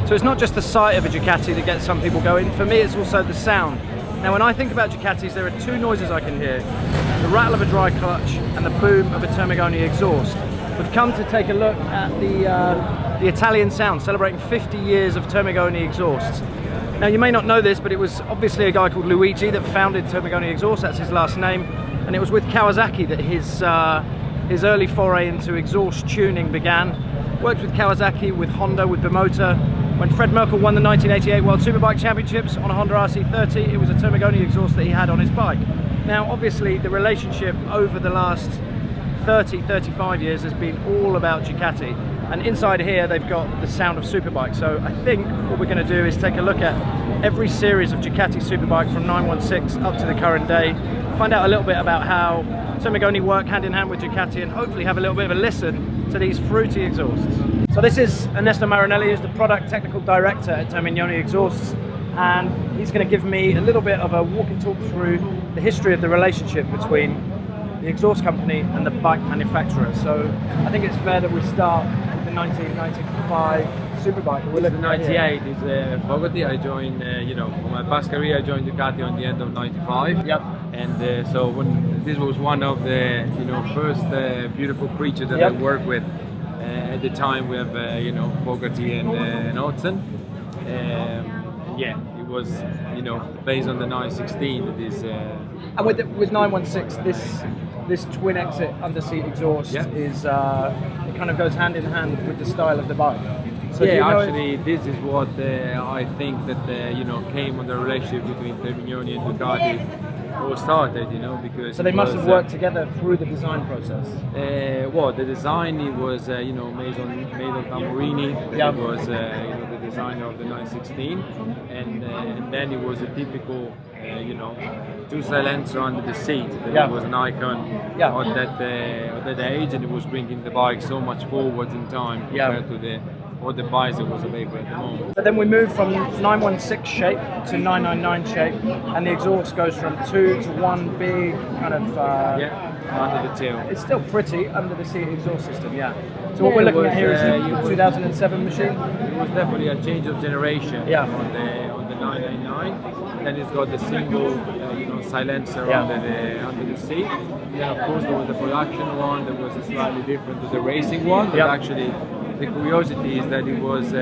So it's not just the sight of a Ducati that gets some people going. For me, it's also the sound. Now, when I think about Ducatis, there are two noises I can hear: the rattle of a dry clutch and the boom of a Termignoni exhaust. We've come to take a look at the Italian sound, celebrating 50 years of Termignoni exhausts. Now, you may not know this, but it was obviously a guy called Luigi that founded Termignoni Exhaust. That's his last name, and it was with Kawasaki that his early foray into exhaust tuning began. Worked with Kawasaki, with Honda, with Bimota. When Fred Merkel won the 1988 World Superbike Championships on a Honda RC30, it was a Termignoni exhaust that he had on his bike. Now, obviously, the relationship over the last 35 years has been all about Ducati. And inside here, they've got the sound of Superbike. So I think what we're going to do is take a look at every series of Ducati Superbike from 916 up to the current day, find out a little bit about how Termignoni work hand in hand with Ducati, and hopefully have a little bit of a listen to these fruity exhausts. So this is Ernesto Marinelli, who's the product technical director at Termignoni Exhausts, and he's going to give me a little bit of a walk and talk through the history of the relationship between the exhaust company and the bike manufacturer. So I think it's fair that we start with the 1995 Superbike. We're looking at 98 is Bogoti. I joined, for my past career, I joined Ducati on the end of 95. Yep. And so when this was one of the first beautiful creatures that I worked with. At the time we have Bogoti and Otzen. It was based on the 916. This and with 916, this twin exit underseat exhaust is it kind of goes hand in hand with the style of the bike. So actually, this is what I think that came on the relationship between Termignoni and Ducati. Or started, because so they must have worked together through the design process. The design it was made on Tamorini. It was the designer of the 916, and then it was a typical two silencer under the seat. That was an icon of that age, and it was bringing the bike so much forwards in time compared to the bikes that was available at the moment. But then we move from 916 shape to 999 shape, and the exhaust goes from 2 to 1 big kind of under the tail. It's still pretty under the seat exhaust system, So what we're looking at here is the 2007 machine. It was definitely a change of generation on the 999. Then it's got the single silencer under the seat. Then of course there was the production one that was slightly different to the racing one. But actually, the curiosity is that it was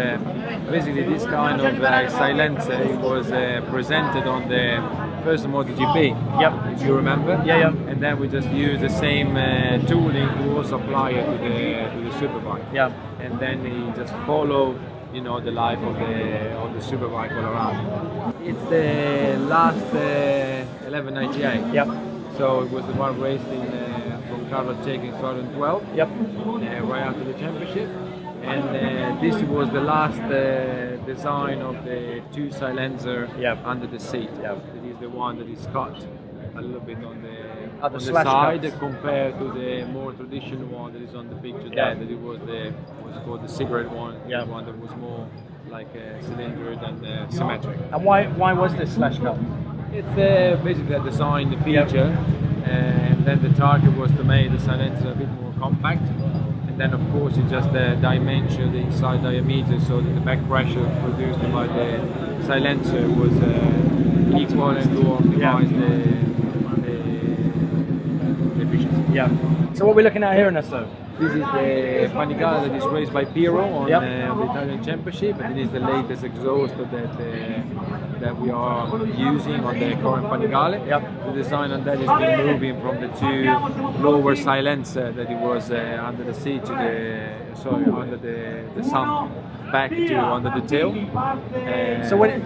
basically this kind of silencer. It was presented on the first MotoGP, if you remember. And then we just used the same tooling to also apply it to the Superbike. And then we just follow, the life of the Superbike all around. It's the last 1198. So it was the one raced from Carlo Cecchi in 2012. Right after the championship. And this was the last design of the two silencer under the seat. It is the one that is cut a little bit on the side compared to the more traditional one that is on the picture there. That it was called the cigarette one. The one that was more like cylinder than symmetric. And why was this slash cut? It's basically a design feature, and then the target was to make the silencer a bit more compact. And then of course you just dimension the inside diameter so that the back pressure produced by the silencer was equal and to optimize the efficiency. So what we're looking at here, Ernesto? This is the Panigale that is raced by Piero on the Italian Championship, and it is the latest exhaust that we are using on the current Panigale. The design on that is been moving from the two lower silencer that it was under the seat to under the sun back to under the tail. So when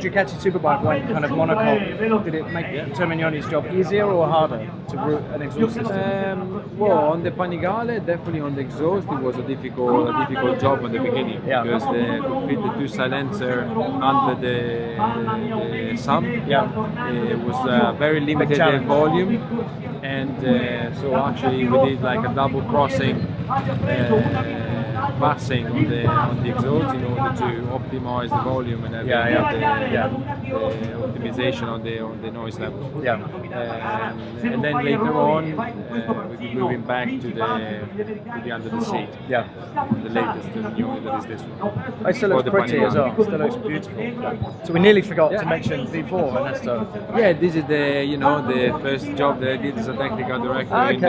Ducati Superbike went kind of monocoque, did it make Termignoni's job easier or harder to route an exhaust system? Well, on the Panigale, definitely on the exhaust, it was a difficult job in the beginning because to fit the two silencer under the sun, it was very limited volume, and so actually we did like a double crossing passing on the exhaust in order to optimize the volume and the optimization on the noise level. Yeah. And then later on, we'll be moving back to the under the seat. Yeah. The latest, the new that is this one. It still looks For the pretty as Panigale. well. It still looks beautiful. So we nearly forgot to mention V4, Ernesto. Yeah, this is the first job that I did as a technical director in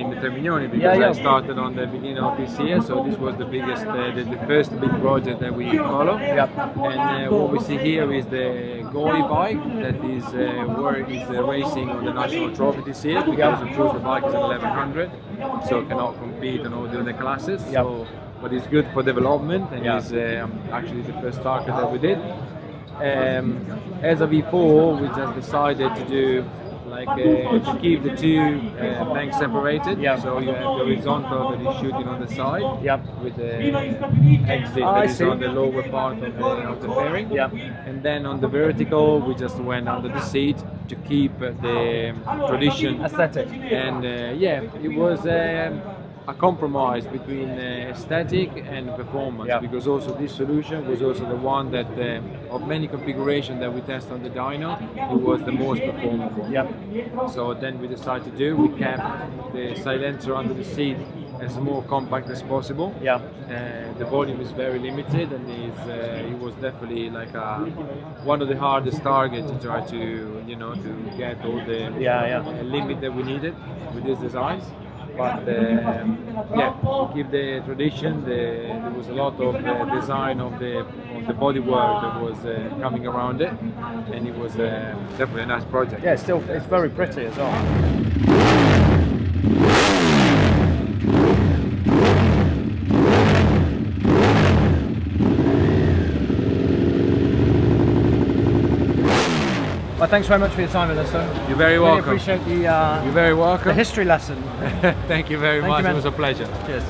the Termignoni, because I started on the beginning of this year, so this was the biggest, the first big project that we followed. Yep. And what we see here is the goalie bike that is racing on the national trophy this year, because of course the bike is an 1100, so cannot compete on all the other classes. Yep. So, but it's good for development, and it's actually the first target that we did. As a V4, we just decided to do to keep the two banks separated. So you have the horizontal that is shooting on the side, with the exit that is on the lower part of the fairing. And then on the vertical, we just went under the seat to keep the tradition aesthetic. And it was a compromise between aesthetic and performance, because also this solution was also the one that of many configurations that we test on the dyno, it was the most performant one. So then we decided to do, we kept the silencer under the seat as more compact as possible. The volume is very limited, and it was definitely like one of the hardest targets to try to to get all the limit that we needed with this design. But keep the tradition. There was a lot of design of the bodywork that was coming around it, and it was definitely a nice project. Yeah, it's very pretty as well. Well, thanks very much for your time, Ernesto. You're very welcome. Really appreciate You're very welcome. the history lesson. Thank you very much. You, it was a pleasure. Cheers.